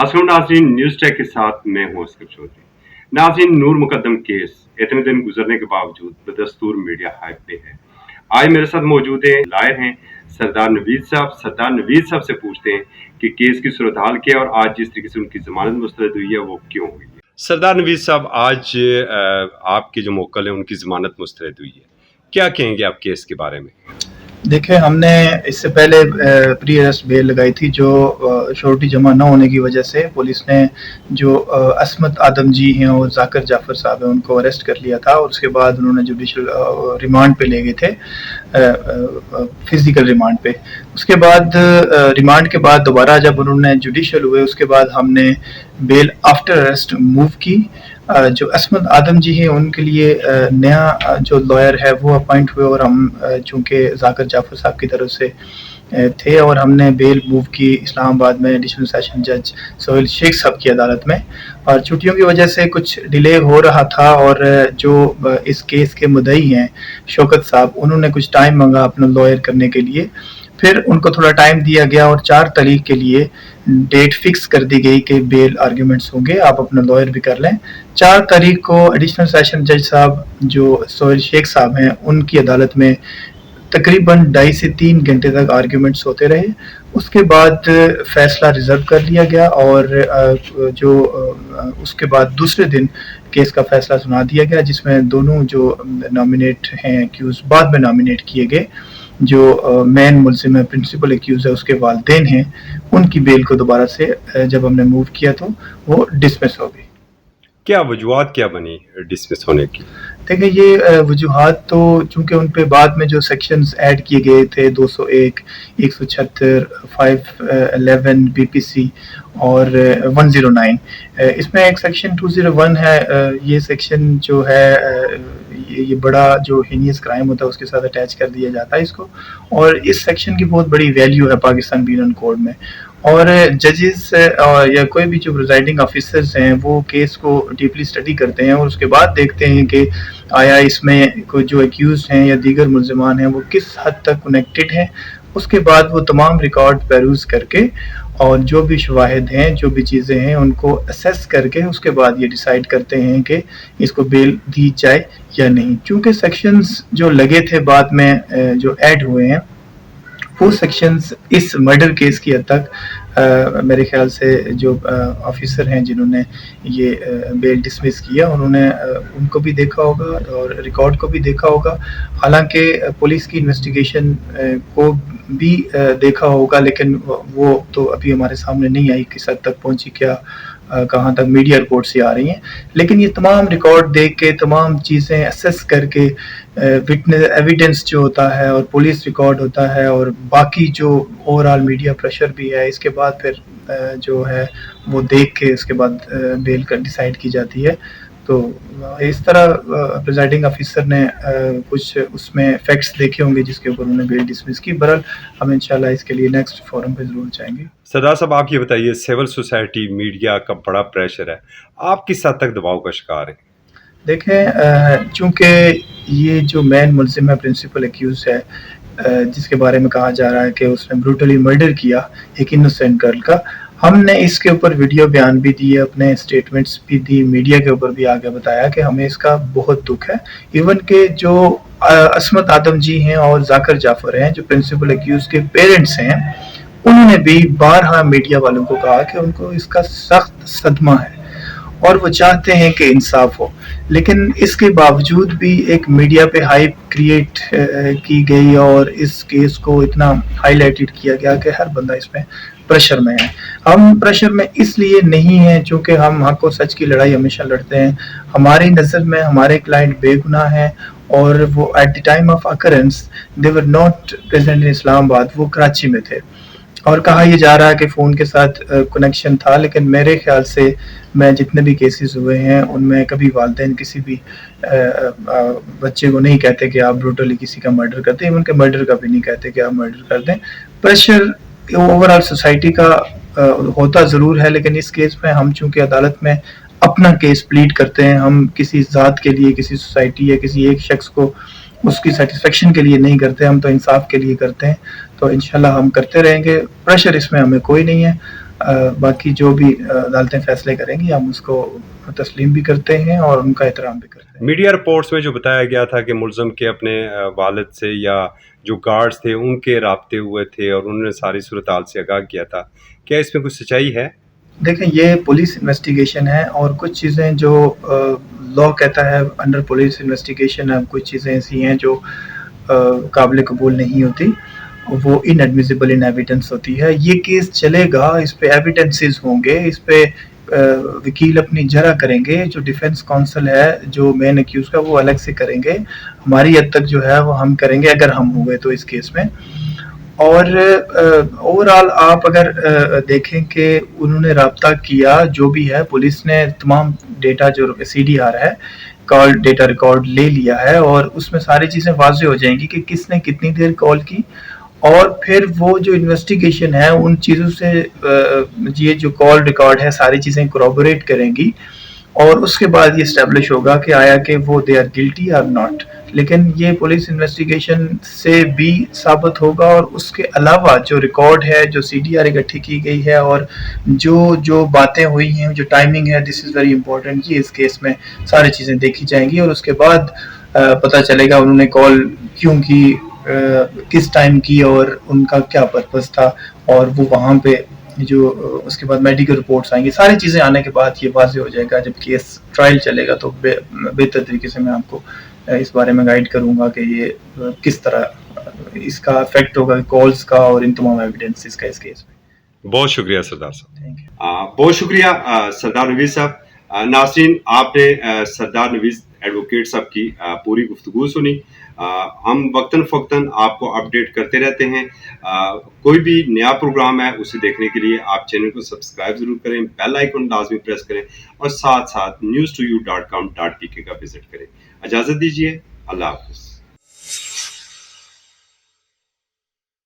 अस्सलाम नाज़रीन, news take के साथ मैं हूं अस्कर चौधरी। नाज़रीन, नूर मुकद्दम केस इतने दिन गुजरने के बावजूद बदस्तूर मीडिया हाइप पे है। आज मेरे साथ मौजूद हैं, लायर हैं सरदार नवीद साहब। सरदार नवीद साहब से पूछते हैं कि केस की सूरत हाल क्या है और आज जिस तरीके से उनकी जमानत मुस्तरद हुई है वो क्यों हुई है। सरदार नवीद साहब, आज आपके जो मोक्कल हैं उनकी जमानत मुस्तरद हुई है, क्या कहेंगे आप केस के बारे में? देखिए, हमने इससे पहले प्री अरेस्ट बेल लगाई थी जो श्योरिटी जमा न होने की वजह से पुलिस ने जो असमत आदम जी हैं और जाकिर जाफर साहब हैं उनको अरेस्ट कर लिया था और उसके बाद उन्होंने जुडिशल रिमांड पे ले गए थे, फिजिकल रिमांड पे। उसके बाद रिमांड के बाद दोबारा जब उन्होंने जुडिशल हुए उसके बाद हमने बेल आफ्टर अरेस्ट मूव की। जो असमत आदम जी हैं उनके लिए नया जो लॉयर है वो अपॉइंट हुए और हम चूँकि जाकिर जाफर साहब की तरफ से थे और हमने बेल मूव की इस्लामाबाद में एडिशनल सेशन जज सोहेल शेख साहब की अदालत में। और छुट्टियों की वजह से कुछ डिले हो रहा था और जो इस केस के मुद्दई हैं शौकत साहब, उन्होंने कुछ टाइम मांगा अपना लॉयर करने के लिए। फिर उनको थोड़ा टाइम दिया गया और 4 तारीख के लिए डेट फिक्स कर दी गई कि बेल आर्ग्यूमेंट्स होंगे, आप अपना लॉयर भी कर लें। 4 तारीख को एडिशनल सेशन जज साहब जो सोहेल शेख साहब हैं उनकी अदालत में तकरीबन 2.5 से 3 घंटे तक आर्ग्यूमेंट्स होते रहे। उसके बाद फैसला रिजर्व कर लिया गया और उसके बाद दूसरे दिन केस का फैसला सुना दिया गया जिसमें दोनों जो नॉमिनेट हैं एक्यूज बाद में नॉमिनेट किए गए, जो मेन मुलजिम है प्रिंसिपल एक्यूज है उसके वालिदैन हैं, उनकी बेल को दोबारा से जब हमने मूव किया तो वो डिसमिस हो गई। क्या वजूहत क्या बनी डिसमिस होने की? देखिए, ये वजूहत तो चूँकि उन पे बाद में जो सेक्शंस ऐड किए गए थे 201, 176, 511 बीपीसी और 109, इसमें एक सेक्शन 201 है। ये सेक्शन जो है ये बड़ा जो हीनियस क्राइम होता है उसके साथ अटैच कर दिया जाता है इसको, और इस सेक्शन की बहुत बड़ी वैल्यू है पाकिस्तान पीनल कोड में। और जजेस या कोई भी जो प्रिजाइडिंग ऑफिसर्स हैं वो केस को डीपली स्टडी करते हैं और उसके बाद देखते हैं कि आया इसमें कोई जो एक्यूज हैं या दीगर मुलजमान हैं वो किस हद तक कनेक्टेड हैं। उसके बाद वो तमाम रिकॉर्ड पेरूज करके और जो भी शवाहिद हैं जो भी चीज़ें हैं उनको असेस करके उसके बाद ये डिसाइड करते हैं कि इसको बेल दी जाए या नहीं। चूँकि सेक्शंस जो लगे थे बाद में जो ऐड हुए हैं वो सेक्शंस इस मर्डर केस की हद तक मेरे ख्याल से जो ऑफिसर हैं जिन्होंने ये बेल डिसमिस किया उन्होंने उनको भी देखा होगा और रिकॉर्ड को भी देखा होगा। हालांकि पुलिस की इन्वेस्टिगेशन को भी देखा होगा, लेकिन वो तो अभी हमारे सामने नहीं आई किस हद तक पहुंची, क्या कहाँ तक मीडिया रिपोर्ट से आ रही हैं। लेकिन ये तमाम रिकॉर्ड देख के तमाम चीज़ें असेस करके विटनेस एविडेंस जो होता है और पुलिस रिकॉर्ड होता है और बाकी जो ओवरऑल मीडिया प्रेशर भी है, इसके बाद फिर जो है वो देख के उसके बाद बेल का डिसाइड की जाती है। तो इस तरह प्रिजाइडिंग ऑफिसर ने कुछ उसमें फैक्ट्स देखे होंगे जिसके ऊपर उन्होंने बेल डिसमिस की। बहरहाल हम इंशाल्लाह इसके लिए नेक्स्ट फोरम पे ज़रूर जाएंगे। सरदार साहब, आप ये बताइए, सिविल सोसाइटी मीडिया का बड़ा प्रेशर है, आप किस हद तक दबाव का शिकार हैं? देखें, चूँकि ये जो मेन मुलजिम है प्रिंसिपल एक्यूज है जिसके बारे में कहा जा रहा है कि उसने ब्रूटली मर्डर किया एक इनोसेंट गर्ल का, हमने इसके ऊपर वीडियो बयान भी दिए, अपने स्टेटमेंट्स भी दी, मीडिया के ऊपर भी आगे बताया कि हमें इसका बहुत दुख है। इवन के जो असमत आदम जी हैं और जाकिर जाफर हैं जो प्रिंसिपल एक्यूज के पेरेंट्स हैं, उन्होंने भी बारहा मीडिया वालों को कहा कि उनको इसका सख्त सदमा है और वो चाहते हैं कि इंसाफ हो। लेकिन इसके बावजूद भी एक मीडिया पे हाइप क्रिएट की गई और इस केस को इतना हाईलाइटेड किया गया कि हर बंदा इसमें प्रेशर में है। हम प्रेशर में इसलिए नहीं हैं चूँकि हम हक और सच की लड़ाई हमेशा लड़ते हैं। हमारी नज़र में हमारे क्लाइंट बेगुनाह हैं और वो at the time of occurrence they were not present in Islamabad, वो कराची में थे। और कहा यह जा रहा है कि फ़ोन के साथ कनेक्शन था, लेकिन मेरे ख्याल से मैं जितने भी केसेस हुए हैं उनमें कभी वालिदैन किसी भी बच्चे को नहीं कहते कि आप ब्रूटली किसी का मर्डर करते हैं, उनके मर्डर का भी नहीं कहते कि आप मर्डर कर दें। प्रेशर ओवरऑल सोसाइटी का होता ज़रूर है, लेकिन इस केस में हम चूँकि अदालत में अपना केस प्लीड करते हैं, हम किसी ज़ात के लिए, किसी सोसाइटी या किसी एक शख्स को उसकी सेटिस्फेक्शन के लिए नहीं करते, हम तो इंसाफ के लिए करते हैं। तो इंशाल्लाह हम करते रहेंगे, प्रेशर इसमें हमें कोई नहीं है। باقی جو بھی عدالتیں فیصلے کریں گی ہم اس کو تسلیم بھی کرتے ہیں اور ان کا احترام بھی کرتے ہیں. میڈیا رپورٹس میں جو بتایا گیا تھا کہ ملزم کے اپنے والد سے یا جو گارڈز تھے ان کے رابطے ہوئے تھے اور انہوں نے ساری صورتحال سے آگاہ کیا تھا، کیا اس میں کچھ سچائی ہے؟ دیکھیں یہ پولیس انویسٹیگیشن ہے اور کچھ چیزیں جو لا کہتا ہے انڈر پولیس انویسٹیگیشن، کچھ چیزیں ایسی ہیں جو قابل قبول نہیں ہوتی، وہ ان ایڈمیسیبل ان ایویڈنس ہوتی ہے. یہ کیس چلے گا، اس پہ ایویڈنسز ہوں گے، اس پہ وکیل اپنی جرح کریں گے، جو ڈیفینس کونسل ہے جو مین ایکیوز کا وہ الگ سے کریں گے، ہماری حد تک جو ہے وہ ہم کریں گے اگر ہم ہوئے تو اس کیس میں. اور اوور آل آپ اگر دیکھیں کہ انہوں نے رابطہ کیا، جو بھی ہے پولیس نے تمام ڈیٹا جو CDR ہے کال ڈیٹا ریکارڈ لے لیا ہے اور اس میں ساری چیزیں واضح ہو جائیں گی کہ کس نے کتنی دیر کال کی، اور پھر وہ جو انویسٹیگیشن ہے ان چیزوں سے یہ جو کال ریکارڈ ہے ساری چیزیں کورابوریٹ کریں گی اور اس کے بعد یہ اسٹیبلش ہوگا کہ آیا کہ وہ دے آر گلٹی اور ناٹ. لیکن یہ پولیس انویسٹیگیشن سے بھی ثابت ہوگا، اور اس کے علاوہ جو ریکارڈ ہے جو CDR اکٹھی کی گئی ہے اور جو باتیں ہوئی ہیں، جو ٹائمنگ ہے، دس از ویری امپورٹنٹ. یہ اس کیس میں ساری چیزیں دیکھی جائیں گی اور اس کے بعد پتہ چلے گا انہوں نے کال کیوں کی، کس ٹائم کی اور ان کا کیا پرپز تھا، اور وہ وہاں پہ جو اس کے بعد میڈیکل رپورٹس آئیں گی. ساری چیزیں آنے کے بعد یہ واضح ہو جائے گا. جب کیس ٹرائل چلے گا تو بہتر طریقے سے میں آپ کو اس بارے میں گائیڈ کروں گا کہ یہ کس طرح اس کا افیکٹ ہوگا کالز کا اور ان تمام ایویڈنسز کا اس کیس میں. بہت شکریہ سردار صاحب. Thank you. بہت شکریہ سردار نوید صاحب. ناظرین، آپ نے سردار نوید ایڈوکیٹ صاحب کی پوری گفتگو سنی. ہم وقتاً فوقتاً آپ کو اپڈیٹ کرتے رہتے ہیں. کوئی بھی نیا پروگرام ہے اسے دیکھنے کے لیے آپ چینل کو سبسکرائب ضرور کریں، بیل آئیکن لازمی پریس کریں اور ساتھ ساتھ news2u.com.pk کا وزٹ کریں. اجازت دیجیے، اللہ حافظ.